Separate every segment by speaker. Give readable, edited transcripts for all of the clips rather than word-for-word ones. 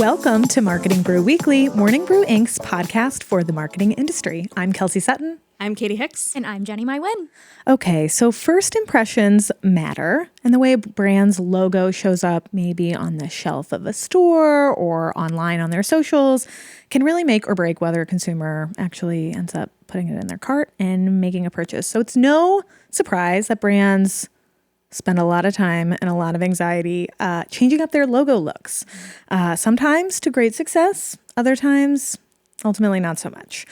Speaker 1: Welcome to Marketing Brew Weekly, Morning Brew Inc.'s podcast for the marketing industry. I'm Kelsey Sutton.
Speaker 2: I'm Katie Hicks.
Speaker 3: And I'm Jenny Mywin.
Speaker 1: Okay, so first impressions matter, and the way a brand's logo shows up maybe on the shelf of a store or online on their socials can really make or break whether a consumer actually ends up putting it in their cart and making a purchase. So it's no surprise that brands spend a lot of time and a lot of anxiety changing up their logo looks. Sometimes to great success, other times ultimately not so much.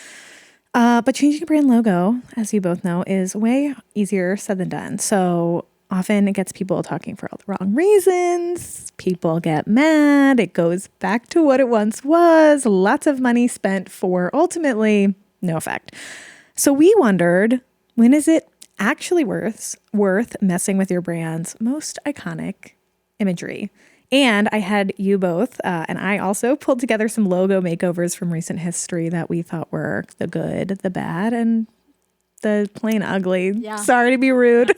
Speaker 1: But changing a brand logo, as you both know, is way easier said than done. So often it gets people talking for all the wrong reasons. People get mad. It goes back to what it once was. Lots of money spent for ultimately no effect. So we wondered, when is it actually worth messing with your brand's most iconic imagery? And I had you both, and I also pulled together some logo makeovers from recent history that we thought were the good, the bad, and the plain ugly. Yeah. Sorry to be rude.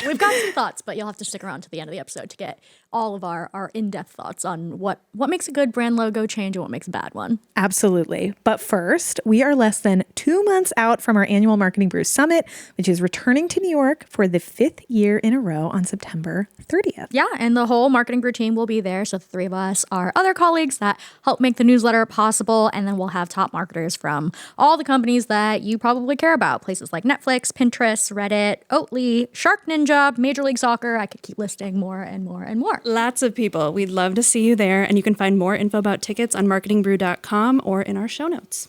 Speaker 3: We've got some thoughts, but you'll have to stick around to the end of the episode to get all of our in-depth thoughts on what makes a good brand logo change and what makes a bad one.
Speaker 1: Absolutely. But first, we are less than 2 months out from our annual Marketing Brew Summit, which is returning to New York for the 5th year in a row on September 30th.
Speaker 3: Yeah, and the whole Marketing Brew team will be there. So the three of us are other colleagues that help make the newsletter possible. And then we'll have top marketers from all the companies that you probably care about. Places like Netflix, Pinterest, Reddit, Oatly, Shark Ninja, Major League Soccer. I could keep listing more and more and more.
Speaker 2: Lots of people. We'd love to see you there. And you can find more info about tickets on marketingbrew.com or in our show notes.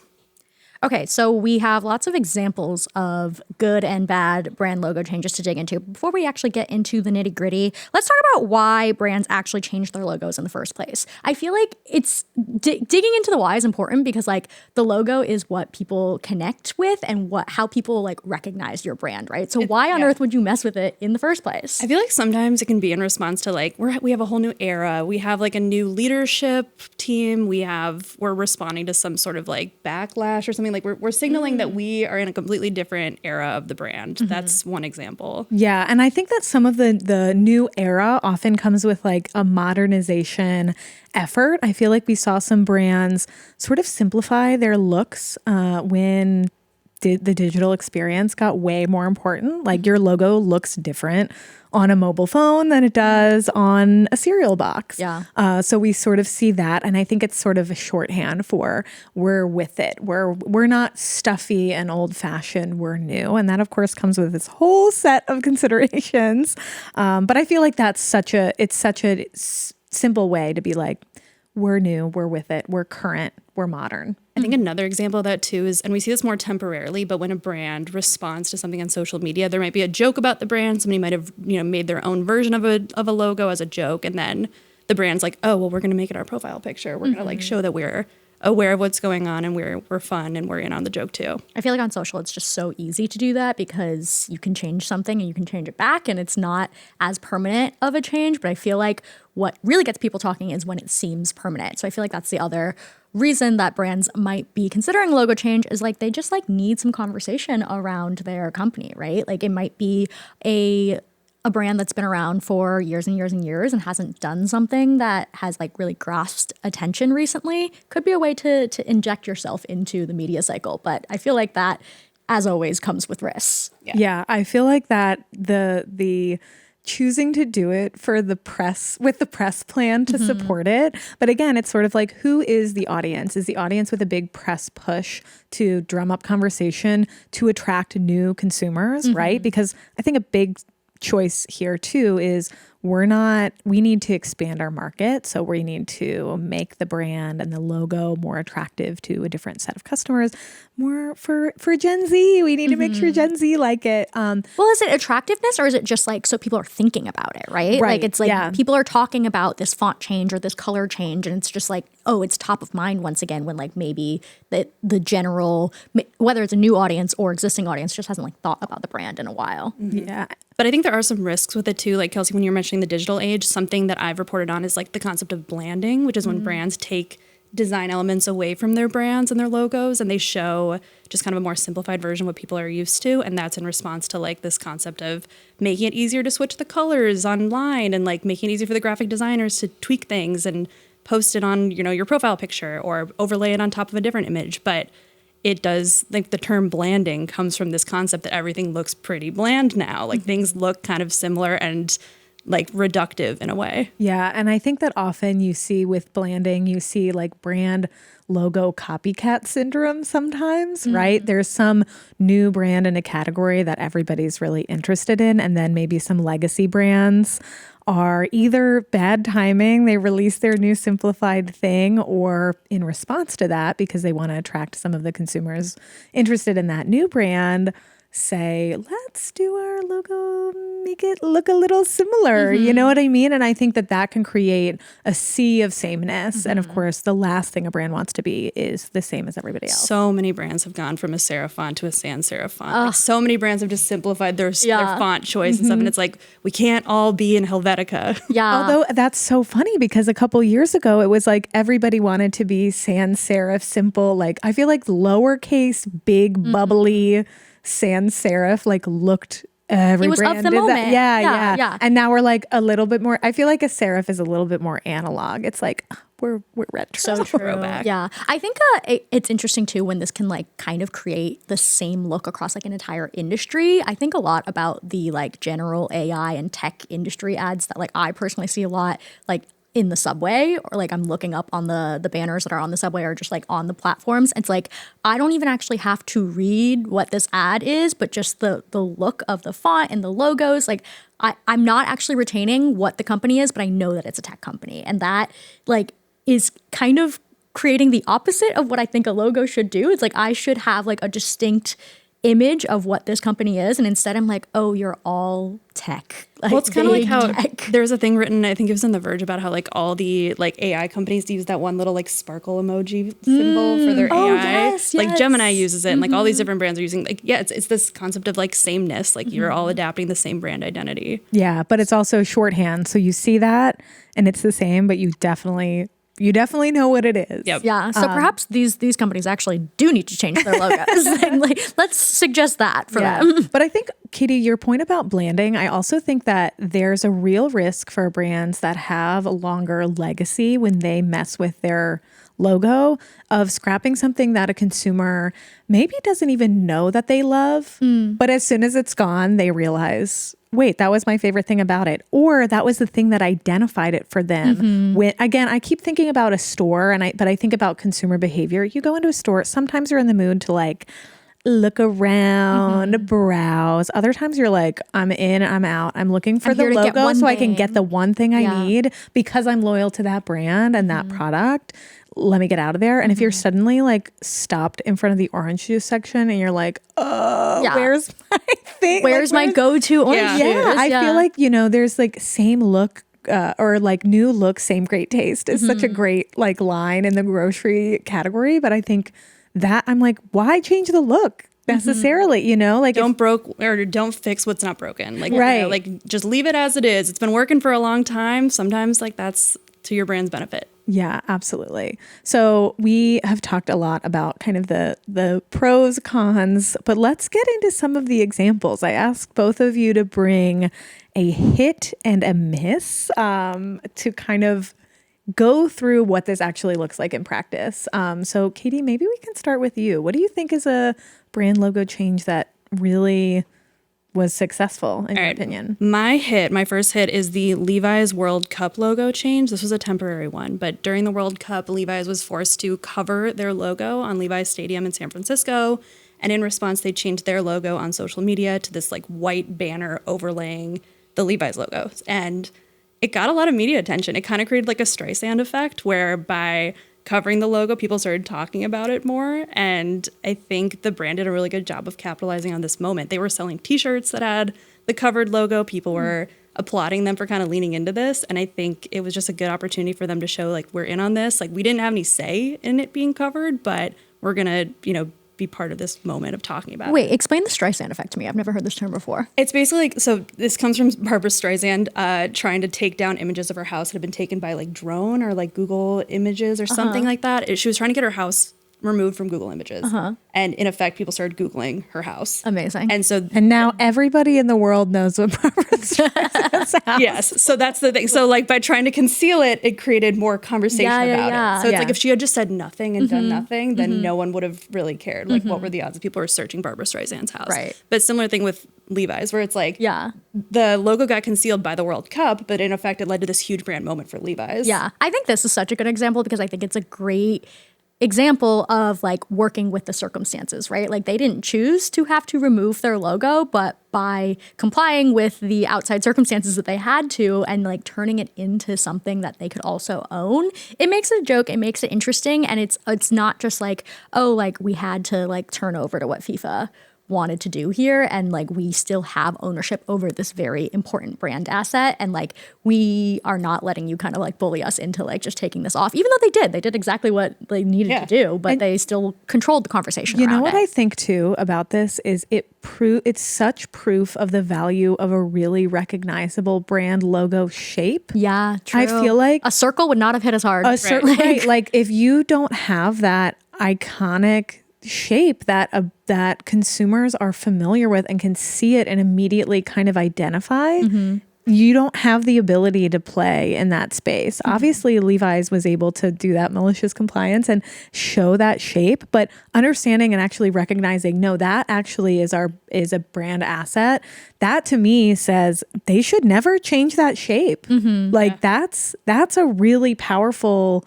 Speaker 3: Okay, so we have lots of examples of good and bad brand logo changes to dig into. Before we actually get into the nitty gritty, let's talk about why brands actually change their logos in the first place. I feel like it's digging into the why is important because like the logo is what people connect with and how people like recognize your brand, right? So why on earth would you mess with it in the first place?
Speaker 2: I feel like sometimes it can be in response to like we have a whole new era. We have like a new leadership team. We're responding to some sort of like backlash or something. Like we're signaling that we are in a completely different era of the brand. Mm-hmm. That's one example.
Speaker 1: Yeah, and I think that some of the new era often comes with like a modernization effort. I feel like we saw some brands sort of simplify their looks when the digital experience got way more important. Like your logo looks different on a mobile phone than it does on a cereal box.
Speaker 3: Yeah.
Speaker 1: So we sort of see that, and I think it's sort of a shorthand for we're with it. We're not stuffy and old fashioned. We're new, and that of course comes with this whole set of considerations. But I feel like it's such a simple way to be like, we're new, we're with it, we're current, we're modern.
Speaker 2: I think another example of that too is, and we see this more temporarily, but when a brand responds to something on social media, there might be a joke about the brand. Somebody might have, made their own version of a logo as a joke. And then the brand's like, oh, well, we're going to make it our profile picture. We're going to like show that we're aware of what's going on and we're fun and we're in on the joke too.
Speaker 3: I feel like on social, it's just so easy to do that because you can change something and you can change it back and it's not as permanent of a change. But I feel like what really gets people talking is when it seems permanent. So I feel like that's the other reason that brands might be considering logo change is like they just like need some conversation around their company, right? Like it might be a brand that's been around for years and years and years and hasn't done something that has like really grasped attention recently. Could be a way to inject yourself into the media cycle. But I feel like that, as always, comes with risks.
Speaker 1: Yeah, I feel like that the choosing to do it for the press with the press plan to support it. But again, it's sort of like, who is the audience? Is the audience with a big press push to drum up conversation to attract new consumers, right? Because I think a big choice here too is we need to expand our market. So we need to make the brand and the logo more attractive to a different set of customers. More for Gen Z. We need to make sure Gen Z like it.
Speaker 3: Well, is it attractiveness or is it just like so people are thinking about it, right? Like it's like people are talking about this font change or this color change and it's just like, oh, it's top of mind once again when like maybe the general, whether it's a new audience or existing audience, just hasn't like thought about the brand in a while.
Speaker 1: Yeah.
Speaker 2: But I think there are some risks with it too. Like Kelsey, when you're mentioning the digital age, something that I've reported on is like the concept of blanding, which is when brands take design elements away from their brands and their logos and they show just kind of a more simplified version of what people are used to. And that's in response to like this concept of making it easier to switch the colors online and like making it easier for the graphic designers to tweak things. And post it on, your profile picture or overlay it on top of a different image. But it does, like, the term blanding comes from this concept that everything looks pretty bland now. Like things look kind of similar and like reductive in a way.
Speaker 1: Yeah. And I think that often you see with blanding, you see like brand logo copycat syndrome sometimes, right? There's some new brand in a category that everybody's really interested in. And then maybe some legacy brands are either bad timing, they release their new simplified thing, or in response to that, because they want to attract some of the consumers interested in that new brand, say, let's do our logo, make it look a little similar. You know what I mean? And I think that that can create a sea of sameness. And of course, the last thing a brand wants to be is the same as everybody else.
Speaker 2: So many brands have gone from a serif font to a sans serif font. Like, so many brands have just simplified their font choice and stuff. And it's like, we can't all be in Helvetica.
Speaker 3: Yeah.
Speaker 1: Although that's so funny because a couple years ago, it was like everybody wanted to be sans serif, simple. Like I feel like lowercase, big, bubbly sans serif like looked every
Speaker 3: It was
Speaker 1: brand
Speaker 3: of the
Speaker 1: did
Speaker 3: moment.
Speaker 1: that. Yeah.
Speaker 3: Yeah.
Speaker 1: And now we're like a little bit more, I feel like a serif is a little bit more analog. It's like we're retro.
Speaker 3: So true.
Speaker 2: Throwback.
Speaker 3: Yeah. I think it's interesting too when this can like kind of create the same look across like an entire industry. I think a lot about the like general AI and tech industry ads that like I personally see a lot like in the subway, or like I'm looking up on the banners that are on the subway or just like on the platforms. It's like I don't even actually have to read what this ad is, but just the look of the font and the logos. Like I'm not actually retaining what the company is, but I know that it's a tech company. And that like is kind of creating the opposite of what I think a logo should do. It's like I should have like a distinct image of what this company is, and instead I'm like, oh, you're all tech. Like,
Speaker 2: Well, it's kind of like how
Speaker 3: tech.
Speaker 2: there's a thing written, I think it was in The Verge, about how like all the like AI companies use that one little like sparkle emoji symbol for their AI.
Speaker 3: Yes,
Speaker 2: Like
Speaker 3: yes.
Speaker 2: Gemini uses it, and like all these different brands are using like, yeah, it's this concept of like sameness. Like you're all adapting the same brand identity.
Speaker 1: Yeah, but it's also shorthand. So you see that and it's the same, but you definitely know what it is.
Speaker 2: Yep.
Speaker 3: Yeah, so perhaps these companies actually do need to change their logos. And like, let's suggest that for them.
Speaker 1: But I think, Katie, your point about blanding, I also think that there's a real risk for brands that have a longer legacy when they mess with their logo of scrapping something that a consumer maybe doesn't even know that they love. But as soon as it's gone, they realize, wait, that was my favorite thing about it. Or that was the thing that identified it for them. When, again, I keep thinking about a store, but I think about consumer behavior. You go into a store, sometimes you're in the mood to like look around, browse. Other times you're like, I'm in, I'm out. I'm looking for
Speaker 3: I'm
Speaker 1: the
Speaker 3: here to get
Speaker 1: logo
Speaker 3: one
Speaker 1: so I can
Speaker 3: thing.
Speaker 1: get the one thing I
Speaker 3: Yeah.
Speaker 1: need because I'm loyal to that brand and that product. Let me get out of there. And if you're suddenly like stopped in front of the orange juice section and you're like, oh,
Speaker 3: Yeah.
Speaker 1: where's my thing?
Speaker 3: Where's my go-to orange
Speaker 2: Yeah.
Speaker 3: juice?
Speaker 1: Yeah, I feel like, there's like same look or like new look, same great taste is such a great like line in the grocery category. But I think that I'm like, why change the look necessarily? Like
Speaker 2: Don't fix what's not broken. Like,
Speaker 1: Right.
Speaker 2: like just leave it as it is. It's been working for a long time. Sometimes like that's to your brand's benefit.
Speaker 1: Yeah, absolutely. So we have talked a lot about kind of the pros, cons, but let's get into some of the examples. I asked both of you to bring a hit and a miss to kind of go through what this actually looks like in practice. So Katie, maybe we can start with you. What do you think is a brand logo change that really was successful in your opinion?
Speaker 2: My first hit is the Levi's World Cup logo change. This was a temporary one, but during the World Cup, Levi's was forced to cover their logo on Levi's Stadium in San Francisco. And in response, they changed their logo on social media to this like white banner overlaying the Levi's logo. And it got a lot of media attention. It kind of created like a Streisand effect where by covering the logo, people started talking about it more. And I think the brand did a really good job of capitalizing on this moment. They were selling t-shirts that had the covered logo. People were applauding them for kind of leaning into this. And I think it was just a good opportunity for them to show like, we're in on this. Like we didn't have any say in it being covered, but we're going to, be part of this moment of talking about it.
Speaker 3: Wait, explain the Streisand effect to me. I've never heard this term before.
Speaker 2: It's basically like, so this comes from Barbara Streisand trying to take down images of her house that had been taken by like drone or like Google Images or something like that. She was trying to get her house removed from Google Images. And in effect, people started Googling her house.
Speaker 3: Amazing.
Speaker 1: And now everybody in the world knows what Barbara Streisand's house.
Speaker 2: Yes. So that's the thing. So like by trying to conceal it, it created more conversation about it. So it's like if she had just said nothing and done nothing, then no one would have really cared. Like what were the odds of people were searching Barbara Streisand's house?
Speaker 3: Right.
Speaker 2: But similar thing with Levi's, where it's like the logo got concealed by the World Cup, but in effect it led to this huge brand moment for Levi's.
Speaker 3: Yeah. I think this is such a good example because I think it's a great example of like working with the circumstances, right? Like they didn't choose to have to remove their logo, but by complying with the outside circumstances that they had to and like turning it into something that they could also own, it makes it a joke, it makes it interesting, and it's not just like, oh, like we had to like turn over to what FIFA wanted to do here, and like we still have ownership over this very important brand asset, and like we are not letting you kind of like bully us into like just taking this off, even though they did exactly what they needed to do, but they still controlled the conversation.
Speaker 1: You know what I think too about this is it's such proof of the value of a really recognizable brand logo shape.
Speaker 3: Yeah, true.
Speaker 1: I feel like
Speaker 3: a circle would not have hit as hard.
Speaker 1: Right. Like if you don't have that iconic shape that consumers are familiar with and can see it and immediately kind of identify, you don't have the ability to play in that space. Obviously, Levi's was able to do that malicious compliance and show that shape, but understanding and actually recognizing, no, that actually is a brand asset. That to me says they should never change that shape. That's a really powerful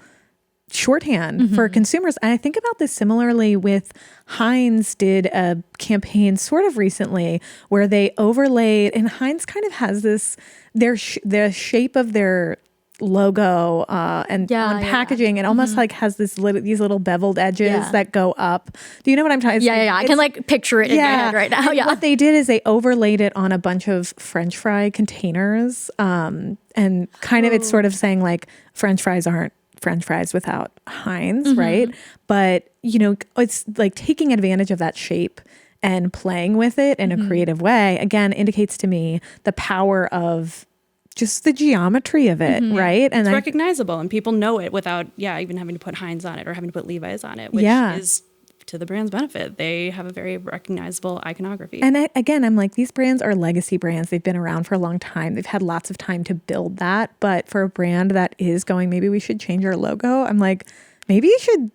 Speaker 1: shorthand for consumers. And I think about this similarly with Heinz did a campaign sort of recently where they overlaid, and Heinz kind of has this, the shape of their logo and on packaging and almost like has these little beveled edges that go up. Do you know what I'm talking about?
Speaker 3: I can like picture it in my head right now.
Speaker 1: And what they did is they overlaid it on a bunch of French fry containers, and kind of it's sort of saying like French fries aren't French fries without Heinz, right? But, you know, it's like taking advantage of that shape and playing with it in a creative way, again, indicates to me the power of just the geometry of it, right? And
Speaker 2: it's recognizable and people know it without, even having to put Heinz on it or having to put Levi's on it, which is to the brand's benefit. They have a very recognizable iconography.
Speaker 1: And I'm like, these brands are legacy brands. They've been around for a long time. They've had lots of time to build that. But for a brand that is going, maybe we should change our logo. I'm like, maybe you should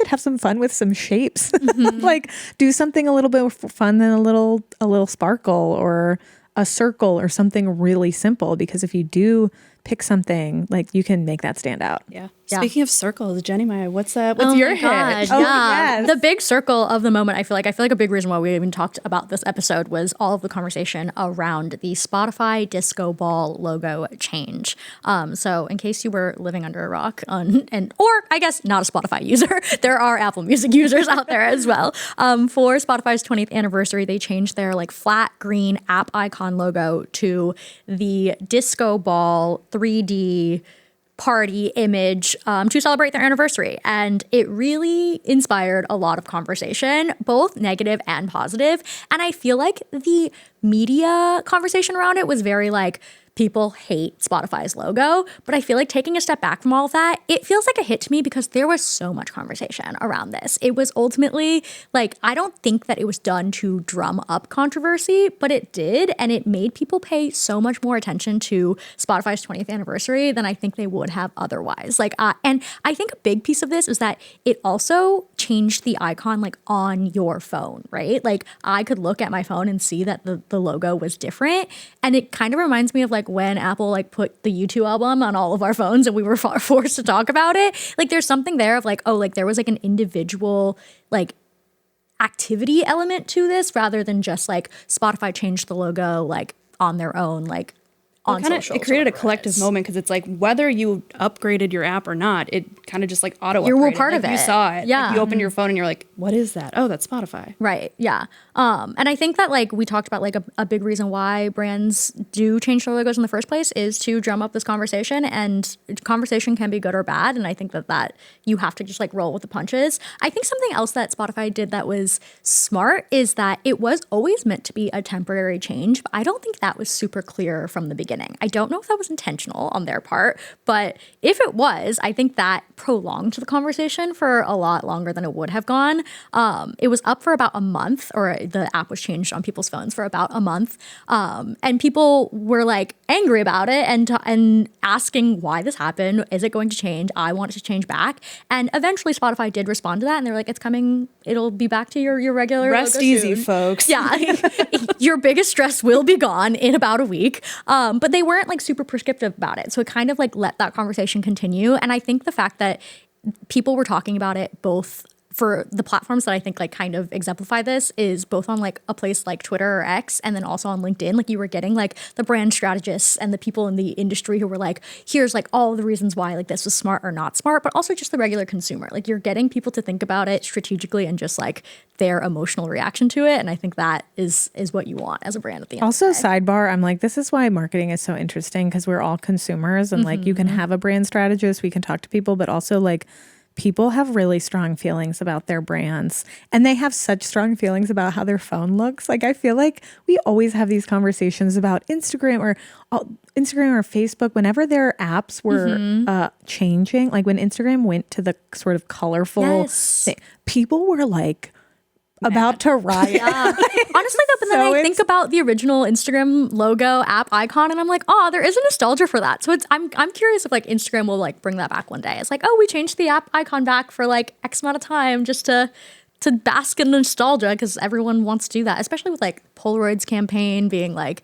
Speaker 1: have some fun with some shapes. Like do something a little bit more fun than a little sparkle or a circle or something really simple. Because if you do pick something, like you can make that stand out.
Speaker 2: Yeah. Speaking of circles, Jenny Maya, what's your hit?
Speaker 3: The big circle of the moment, I feel like a big reason why we even talked about this episode was all of the conversation around the Spotify disco ball logo change. So in case you were living under a rock or I guess not a Spotify user, there are Apple Music users out there as well. For Spotify's 20th anniversary, they changed their like flat green app icon logo to the disco ball 3D party image to celebrate their anniversary. And it really inspired a lot of conversation, both negative and positive. And I feel like the media conversation around it was very like, people hate Spotify's logo, but I feel like taking a step back from all of that, it feels like a hit to me because there was so much conversation around this. It was ultimately like, I don't think that it was done to drum up controversy, but it did. And it made people pay so much more attention to Spotify's 20th anniversary than I think they would have otherwise. Like, and I think a big piece of this is that it also changed the icon like on your phone, right? Like I could look at my phone and see that the logo was different. And it kind of reminds me of like when Apple like put the U2 album on all of our phones and we were forced to talk about it. Like there's something there of like, oh, like there was like an individual like activity element to this rather than just like Spotify changed the logo like on their own, like on social.
Speaker 2: It created a collective moment because it's like whether you upgraded your app or not, it kind of just like auto upgraded.
Speaker 3: You were part of it.
Speaker 2: You saw it.
Speaker 3: Yeah.
Speaker 2: Like, you open your phone and you're like, what is that? Oh, that's Spotify.
Speaker 3: Right. Yeah. And I think that like we talked about like a big reason why brands do change their logos in the first place is to drum up this conversation, and conversation can be good or bad. And I think that you have to just like roll with the punches. I think something else that Spotify did that was smart is that it was always meant to be a temporary change, but I don't think that was super clear from the beginning. beginning. I don't know if that was intentional on their part, but if it was, I think that prolonged the conversation for a lot longer than it would have gone. It was up for about a month, or the app was changed on people's phones for about a month. And people were like angry about it and asking why this happened. Is it going to change? I want it to change back. And eventually Spotify did respond to that, and they're like, it's coming. It'll be back to your regular
Speaker 2: Rest
Speaker 3: logo
Speaker 2: easy,
Speaker 3: soon.
Speaker 2: folks.
Speaker 3: Yeah. Your biggest stress will be gone in about a week. But they weren't like super prescriptive about it. So it kind of like let that conversation continue. And I think the fact that people were talking about it both for the platforms that I think like kind of exemplify this is both on like a place like Twitter or X, and then also on LinkedIn. Like you were getting like the brand strategists and the people in the industry who were like, here's like all the reasons why like this was smart or not smart, but also just the regular consumer. Like you're getting people to think about it strategically and just like their emotional reaction to it. And I think that is what you want as a brand at the end.
Speaker 1: Also,
Speaker 3: of the day.
Speaker 1: sidebar, I'm like, this is why marketing is so interesting, because we're all consumers, and like you can have a brand strategist, we can talk to people, but also like people have really strong feelings about their brands, and they have such strong feelings about how their phone looks. Like I feel like we always have these conversations about Instagram or Facebook whenever their apps were changing. Like when Instagram went to the sort of colorful thing, people were like about to riot.
Speaker 3: Yeah. Honestly though, but then I think about the original Instagram logo app icon, and I'm like, oh, there is a nostalgia for that. So I'm curious if like Instagram will like bring that back one day. It's like, oh, we changed the app icon back for like X amount of time just to bask in nostalgia, because everyone wants to do that, especially with like Polaroid's campaign being like,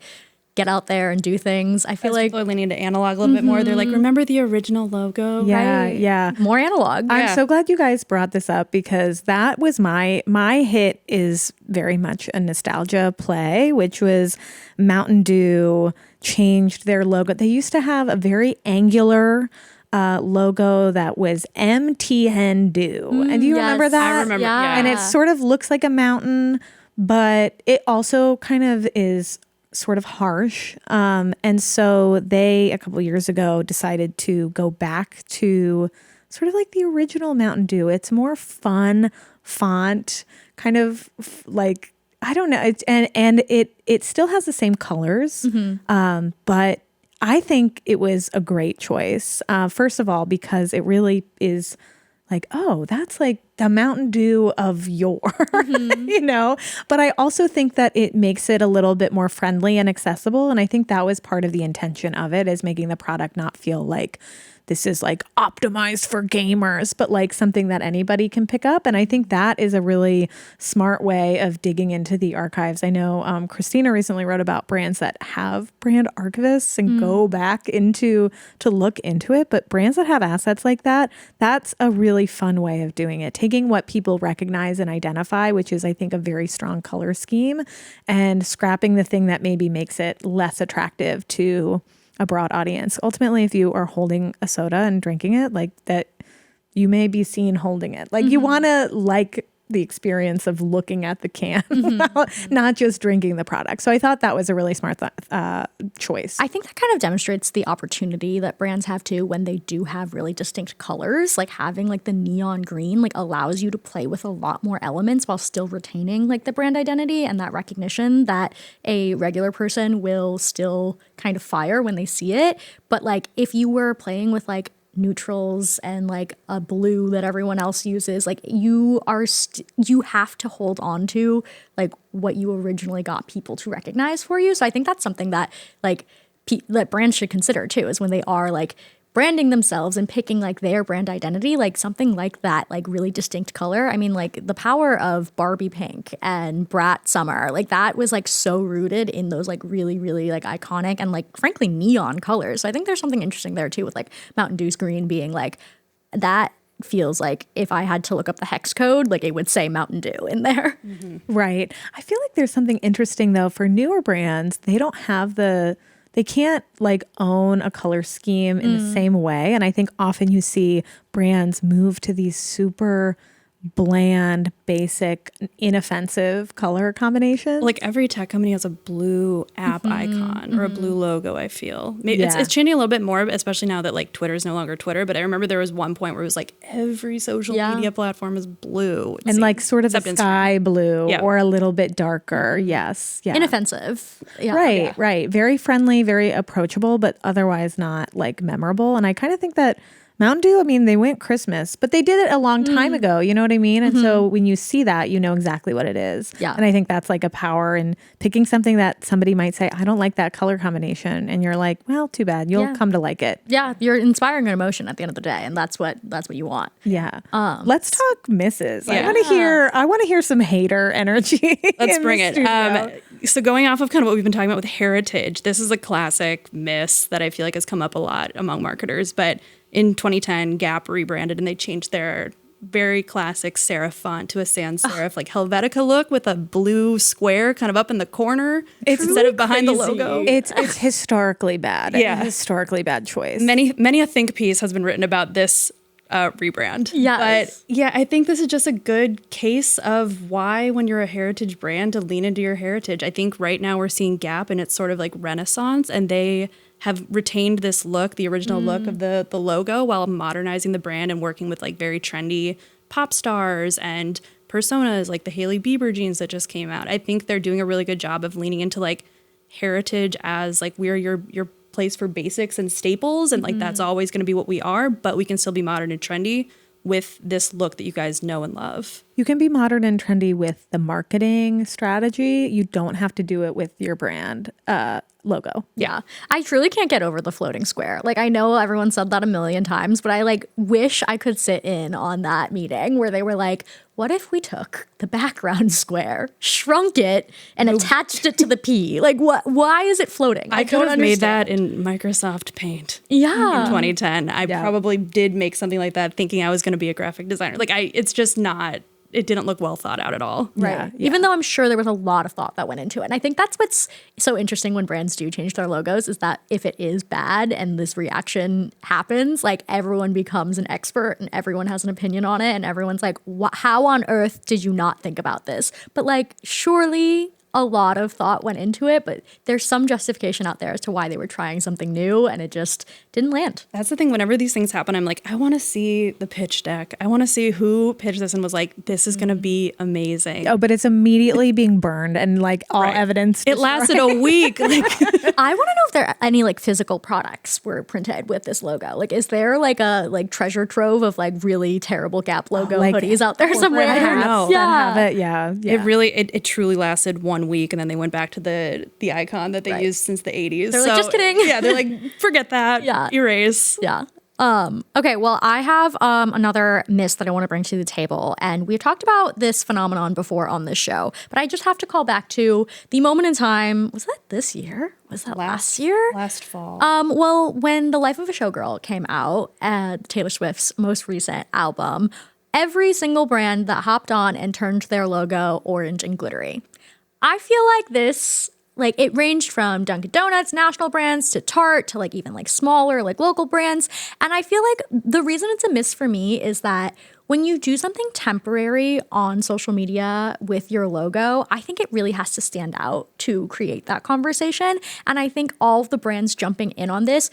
Speaker 3: get out there and do things. I feel like
Speaker 2: people are leaning to analog a little bit more. They're like, remember the original logo?
Speaker 1: Yeah,
Speaker 2: right?
Speaker 1: yeah.
Speaker 3: more analog.
Speaker 1: I'm so glad you guys brought this up, because that was my hit is very much a nostalgia play, which was Mountain Dew changed their logo. They used to have a very angular logo that was MTN Dew. And do you remember
Speaker 3: yes.
Speaker 1: that?
Speaker 2: I remember, yeah.
Speaker 1: And it sort of looks like a mountain, but it also kind of is sort of harsh. And so they, a couple years ago, decided to go back to sort of like the original Mountain Dew. It's more fun font, kind of like, I don't know. It still has the same colors, but I think it was a great choice. First of all, because it really is like, oh, that's like the Mountain Dew of yore, you know? But I also think that it makes it a little bit more friendly and accessible. And I think that was part of the intention of it, is making the product not feel like this is like optimized for gamers, but like something that anybody can pick up. And I think that is a really smart way of digging into the archives. I know Christina recently wrote about brands that have brand archivists and go back to look into it. But brands that have assets like that, that's a really fun way of doing it. Taking what people recognize and identify, which is, I think, a very strong color scheme, and scrapping the thing that maybe makes it less attractive to a broad audience. Ultimately, if you are holding a soda and drinking it, like that, you may be seen holding it. Like you want to like the experience of looking at the can, not just drinking the product. So I thought that was a really smart choice.
Speaker 3: I think that kind of demonstrates the opportunity that brands have too when they do have really distinct colors. Like having like the neon green like allows you to play with a lot more elements while still retaining like the brand identity and that recognition that a regular person will still kind of fire when they see it. But like if you were playing with like neutrals and like a blue that everyone else uses, like you have to hold on to like what you originally got people to recognize for you. So I think that's something that like that brands should consider too, is when they are like branding themselves and picking like their brand identity, like something like that, like really distinct color. I mean, like the power of Barbie pink and Brat summer, like that was like so rooted in those like really, really like iconic and like frankly neon colors. So I think there's something interesting there too with like Mountain Dew's green being like that. Feels like if I had to look up the hex code, like it would say Mountain Dew in there.
Speaker 1: Right. I feel like there's something interesting though for newer brands. They don't have they can't like own a color scheme in the same way. And I think often you see brands move to these super bland, basic, inoffensive color combinations.
Speaker 2: Like every tech company has a blue app icon or a blue logo, I feel. Maybe
Speaker 1: Yeah.
Speaker 2: it's changing a little bit more, especially now that like Twitter is no longer Twitter. But I remember there was one point where it was like every social media platform is blue.
Speaker 1: And like sort of a
Speaker 2: except Instagram.
Speaker 1: sky blue
Speaker 2: Yeah.
Speaker 1: or a little bit darker. Yes. Yeah.
Speaker 3: Inoffensive. Yeah.
Speaker 1: Right, right. Very friendly, very approachable, but otherwise not like memorable. And I kind of think that Mountain Dew, I mean, they went Christmas, but they did it a long time ago. You know what I mean? And so when you see that, you know exactly what it is.
Speaker 3: Yeah.
Speaker 1: And I think that's like a power in picking something that somebody might say, I don't like that color combination. And you're like, well, too bad. You'll come to like it.
Speaker 3: Yeah, you're inspiring an emotion at the end of the day, and that's what you want.
Speaker 1: Yeah. Let's talk misses.
Speaker 2: Yeah.
Speaker 1: I want to hear some hater energy.
Speaker 2: Let's
Speaker 1: in
Speaker 2: bring
Speaker 1: the
Speaker 2: it.
Speaker 1: studio.
Speaker 2: So going off of kind of what we've been talking about with heritage, this is a classic miss that I feel like has come up a lot among marketers. But in 2010, Gap rebranded and they changed their very classic serif font to a sans serif, like Helvetica look with a blue square kind of up in the corner instead of behind the logo.
Speaker 1: It's historically bad.
Speaker 2: Yeah.
Speaker 1: A historically bad choice.
Speaker 2: Many a think piece has been written about this rebrand.
Speaker 3: Yes.
Speaker 2: But yeah, I think this is just a good case of why, when you're a heritage brand, to lean into your heritage. I think right now we're seeing Gap and it's sort of like renaissance, and they have retained this look, the original look of the logo, while modernizing the brand and working with like very trendy pop stars and personas like the Hailey Bieber jeans that just came out. I think they're doing a really good job of leaning into like heritage as like we're your place for basics and staples, and like that's always going to be what we are, but we can still be modern and trendy with this look that you guys know and love.
Speaker 1: You can be modern and trendy with the marketing strategy. You don't have to do it with your brand logo.
Speaker 3: Yeah. I truly can't get over the floating square. Like, I know everyone said that a million times, but I like wish I could sit in on that meeting where they were like, what if we took the background square, shrunk it, and attached it to the P? Like, what? Why is it floating?
Speaker 2: I could
Speaker 3: don't
Speaker 2: have made that
Speaker 3: understand.
Speaker 2: in Microsoft Paint
Speaker 3: Yeah.
Speaker 2: in 2010. I probably did make something like that thinking I was going to be a graphic designer. Like it's just not, it didn't look well thought out at all.
Speaker 3: Right.
Speaker 1: Yeah.
Speaker 3: Even though I'm sure there was a lot of thought that went into it. And I think that's what's so interesting when brands do change their logos, is that if it is bad and this reaction happens, like everyone becomes an expert and everyone has an opinion on it. And everyone's like, how on earth did you not think about this? But like, surely a lot of thought went into it, but there's some justification out there as to why they were trying something new and it just didn't land.
Speaker 2: That's the thing. Whenever these things happen, I'm like, I want to see the pitch deck. I want to see who pitched this and was like, this is going to be amazing.
Speaker 1: Oh, but it's immediately being burned and like all evidence.
Speaker 2: It lasted a week. Like,
Speaker 3: I want to know if there are any like physical products were printed with this logo. Like, is there like a like treasure trove of like really terrible Gap logo
Speaker 1: like
Speaker 3: hoodies out there somewhere?
Speaker 1: hats
Speaker 2: know.
Speaker 1: that have it. Yeah.
Speaker 2: it really, it truly lasted 1 week, and then they went back to the icon that they used since the 80s.
Speaker 3: They're like, just kidding.
Speaker 2: Yeah, they're like, forget that.
Speaker 3: Yeah.
Speaker 2: Erase.
Speaker 3: Yeah. Okay, well, I have another miss that I want to bring to the table. And we've talked about this phenomenon before on this show, but I just have to call back to the moment in time. Was that this year? Was that last year?
Speaker 2: Last fall.
Speaker 3: Well, when The Life of a Showgirl came out, Taylor Swift's most recent album, every single brand that hopped on and turned their logo orange and glittery. I feel like this, like it ranged from Dunkin' Donuts, national brands, to Tarte, to like even like smaller, like local brands. And I feel like the reason it's a miss for me is that when you do something temporary on social media with your logo, I think it really has to stand out to create that conversation. And I think all of the brands jumping in on this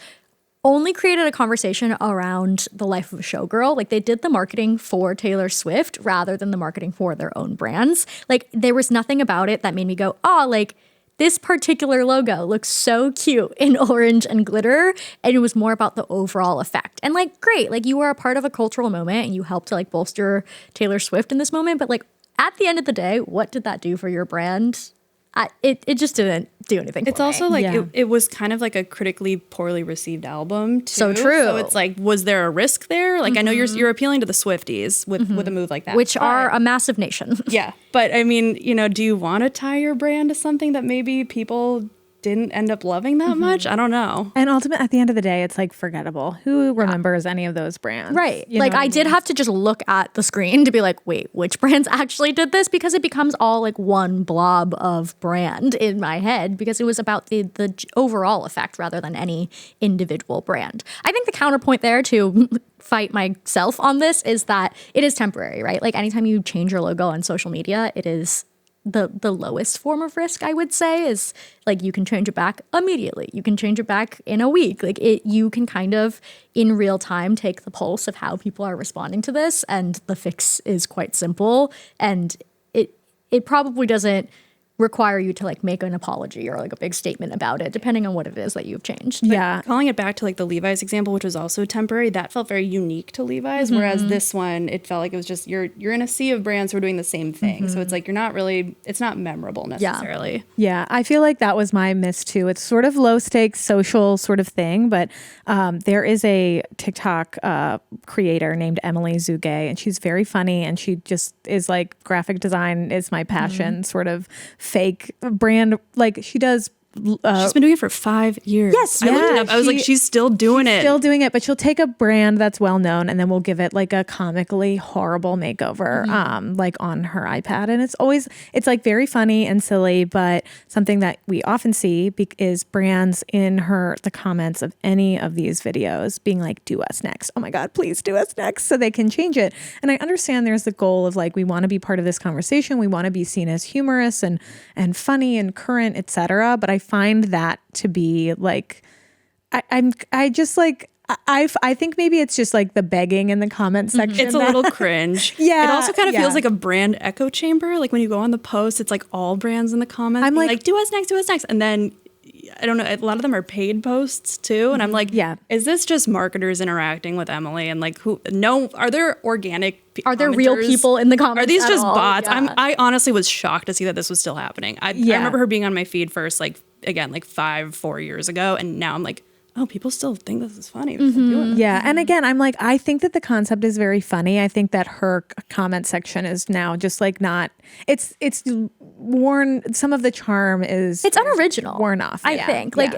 Speaker 3: only created a conversation around The Life of a Showgirl. Like, they did the marketing for Taylor Swift rather than the marketing for their own brands. Like, there was nothing about it that made me go, oh, like, this particular logo looks so cute in orange and glitter. And it was more about the overall effect. And like, great, like you were a part of a cultural moment and you helped to like bolster Taylor Swift in this moment. But like, at the end of the day, what did that do for your brand? It just didn't do anything.
Speaker 2: It's
Speaker 3: for
Speaker 2: also
Speaker 3: me.
Speaker 2: like it was kind of like a critically poorly received album too.
Speaker 3: So true.
Speaker 2: So it's like, was there a risk there? Like I know you're appealing to the Swifties with a move like that,
Speaker 3: which
Speaker 2: but-
Speaker 3: are a massive nation.
Speaker 2: yeah. But I mean, do you want to tie your brand to something that maybe people didn't end up loving that much? I don't know.
Speaker 1: And ultimately, at the end of the day, it's like forgettable. Who remembers any of those brands?
Speaker 3: Right.
Speaker 1: You
Speaker 3: Like
Speaker 1: know what
Speaker 3: I did have to just look at the screen to be like, wait, which brands actually did this? Because it becomes all like one blob of brand in my head because it was about the overall effect rather than any individual brand. I think the counterpoint there to fight myself on this is that it is temporary, right? Like anytime you change your logo on social media, it is the lowest form of risk, I would say, is like you can change it back immediately. You can change it back in a week. Like you can kind of in real time take the pulse of how people are responding to this, and the fix is quite simple. And it probably doesn't require you to like make an apology or like a big statement about it, depending on what it is that you've changed.
Speaker 1: Yeah.
Speaker 2: Calling it back to like the Levi's example, which was also temporary, that felt very unique to Levi's. Whereas this one, it felt like it was just you're in a sea of brands who are doing the same thing. So it's like it's not memorable necessarily.
Speaker 1: Yeah, I feel like that was my miss too. It's sort of low stakes social sort of thing, but there is a TikTok creator named Emily Zuge, and she's very funny, and she just is like graphic design is my passion, sort of fake brand. Like she does.
Speaker 2: She's been doing it for 5 years.
Speaker 1: Yes,
Speaker 2: I looked it up. I was like, she's still doing it.
Speaker 1: Still doing it, but she'll take a brand that's well known and then we'll give it like a comically horrible makeover, like on her iPad. And it's like very funny and silly, but something that we often see is brands in the comments of any of these videos being like, do us next. Oh my God, please do us next, so they can change it. And I understand there's the goal of like, we want to be part of this conversation. We want to be seen as humorous and funny and current, etc. But I find that to be like, I just like, I think maybe it's just like the begging in the comment section.
Speaker 2: It's a little cringe.
Speaker 1: Yeah.
Speaker 2: It also kind of feels like a brand echo chamber. Like when you go on the post, it's like all brands in the comments. I'm like, do us next, do us next. And then I don't know, a lot of them are paid posts too. And I'm like, is this just marketers interacting with Emily? And like, are there organic
Speaker 3: Are there real people in the comments?
Speaker 2: Are these just
Speaker 3: all?
Speaker 2: bots?
Speaker 3: Yeah.
Speaker 2: I honestly was shocked to see that this was still happening. I remember her being on my feed first, like, again, like 4 years ago. And now I'm like, oh, people still think this is funny. They're still doing this.
Speaker 1: Yeah. And again, I'm like, I think that the concept is very funny. I think that her comment section is now just like not, it's worn, some of the charm it's
Speaker 3: unoriginal.
Speaker 1: Worn off.
Speaker 3: I think. Like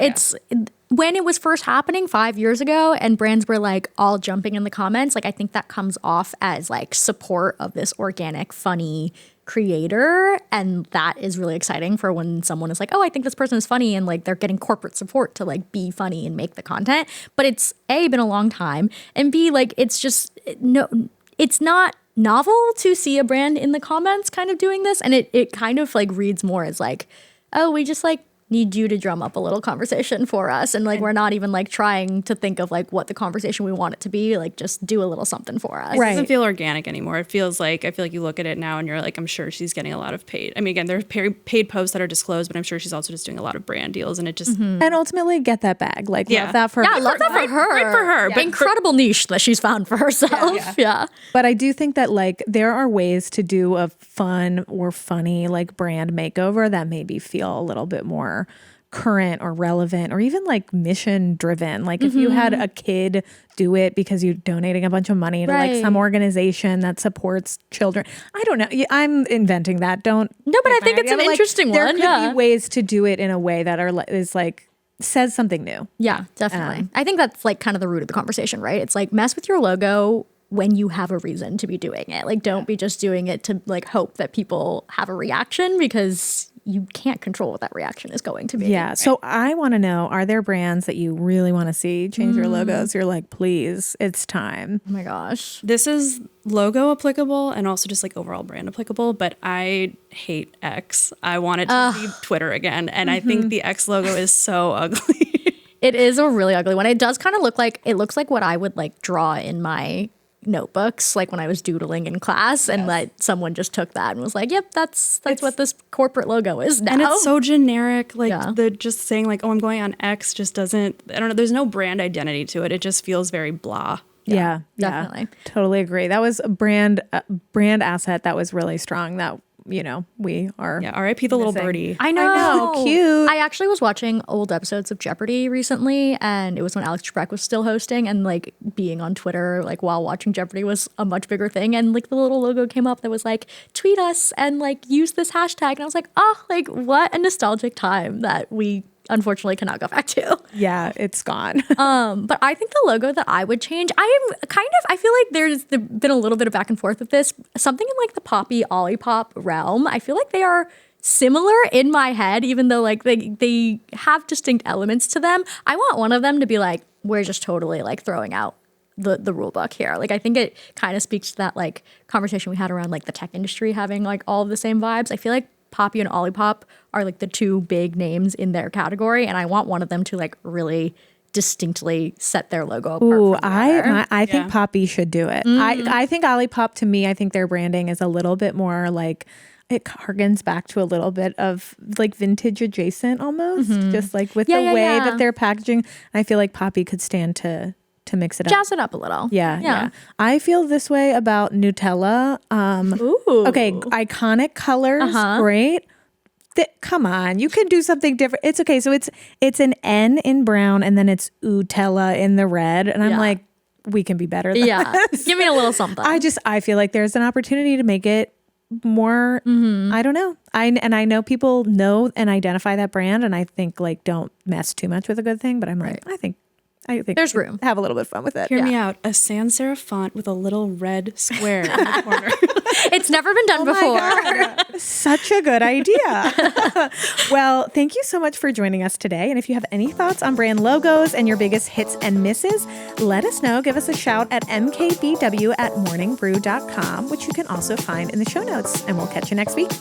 Speaker 3: when it was first happening 5 years ago and brands were like all jumping in the comments, like I think that comes off as like support of this organic, funny creator, and that is really exciting for when someone is like, oh, I think this person is funny, and like they're getting corporate support to like be funny and make the content. But it's A, been a long time, and B, like it's just it's not novel to see a brand in the comments kind of doing this, and it kind of like reads more as like, oh, we just like need you to drum up a little conversation for us, and like we're not even like trying to think of like what the conversation we want it to be, like just do a little something for us.
Speaker 2: It doesn't feel organic anymore. I feel like you look at it now and you're like, I'm sure she's getting a lot of paid. I mean, again, there's paid posts that are disclosed, but I'm sure she's also just doing a lot of brand deals, and it just
Speaker 1: and ultimately get that bag. Like love that for her.
Speaker 3: Yeah, love that for her.
Speaker 2: Great for her.
Speaker 3: But incredible niche that she's found for herself. Yeah.
Speaker 1: But I do think that like there are ways to do a fun or funny like brand makeover that maybe feel a little bit more current or relevant or even like mission driven. Like if you had a kid do it because you're donating a bunch of money to like some organization that supports children. I don't know. I'm inventing that.
Speaker 3: No, but I think it's an interesting one.
Speaker 1: There could be ways to do it in a way that is like says something new.
Speaker 3: Yeah, definitely. I think that's like kind of the root of the conversation, right? It's like mess with your logo when you have a reason to be doing it. Like don't be just doing it to like hope that people have a reaction, because you can't control what that reaction is going to be.
Speaker 1: Yeah. Right? So I want to know, are there brands that you really want to see change their logos? You're like, please, it's time.
Speaker 3: Oh my gosh.
Speaker 2: This is logo applicable and also just like overall brand applicable, but I hate X. I want it to be Twitter again. And I think the X logo is so ugly.
Speaker 3: It is a really ugly one. It does kind of look like, it looks like what I would like draw in my notebooks, like when I was doodling in class, and that someone just took that and was like, yep, that's what this corporate logo is now.
Speaker 2: And it's so generic, like the just saying like, oh, I'm going on X just doesn't, I don't know, there's no brand identity to it. It just feels very blah.
Speaker 1: Yeah,
Speaker 3: definitely.
Speaker 1: Totally agree. That was a brand asset that was really strong that, you know, we are.
Speaker 2: Yeah, R.I.P. the little birdie.
Speaker 3: I know.
Speaker 1: Cute.
Speaker 3: I actually was watching old episodes of Jeopardy recently, and it was when Alex Trebek was still hosting, and like being on Twitter like while watching Jeopardy was a much bigger thing, and like the little logo came up that was like, tweet us and like use this hashtag, and I was like, oh, like what a nostalgic time that we unfortunately cannot go back to.
Speaker 1: Yeah, it's gone.
Speaker 3: But I think the logo that I would change, I feel like there's been a little bit of back and forth with this. Something in like the poppy Olipop realm. I feel like they are similar in my head, even though like they have distinct elements to them. I want one of them to be like, we're just totally like throwing out the rule book here. Like, I think it kind of speaks to that like conversation we had around like the tech industry having like all of the same vibes. I feel like Poppy and Olipop are like the two big names in their category, and I want one of them to like really distinctly set their logo apart
Speaker 1: Ooh,
Speaker 3: from the other.
Speaker 1: I think Poppy should do it. I think Olipop, to me, I think their branding is a little bit more like, it harkens back to a little bit of like vintage adjacent almost, just like with the way that they're packaging. I feel like Poppy could stand to mix it up.
Speaker 3: Jazz it up a little.
Speaker 1: Yeah. I feel this way about Nutella.
Speaker 3: Ooh.
Speaker 1: Okay, iconic colors, great. Come on, you can do something different. It's okay. So it's an N in brown and then it's Utella in the red. And I'm like, we can be better than this.
Speaker 3: Give me a little something.
Speaker 1: I feel like there's an opportunity to make it more, I don't know. I know people know and identify that brand, and I think like don't mess too much with a good thing, but I'm like, I think
Speaker 3: there's room.
Speaker 1: Have a little bit of fun with it.
Speaker 2: Hear me out. A sans serif font with a little red square in the corner.
Speaker 3: It's never been done before.
Speaker 1: Such a good idea. Well, thank you so much for joining us today. And if you have any thoughts on brand logos and your biggest hits and misses, let us know. Give us a shout at mkbw@morningbrew.com, which you can also find in the show notes. And we'll catch you next week.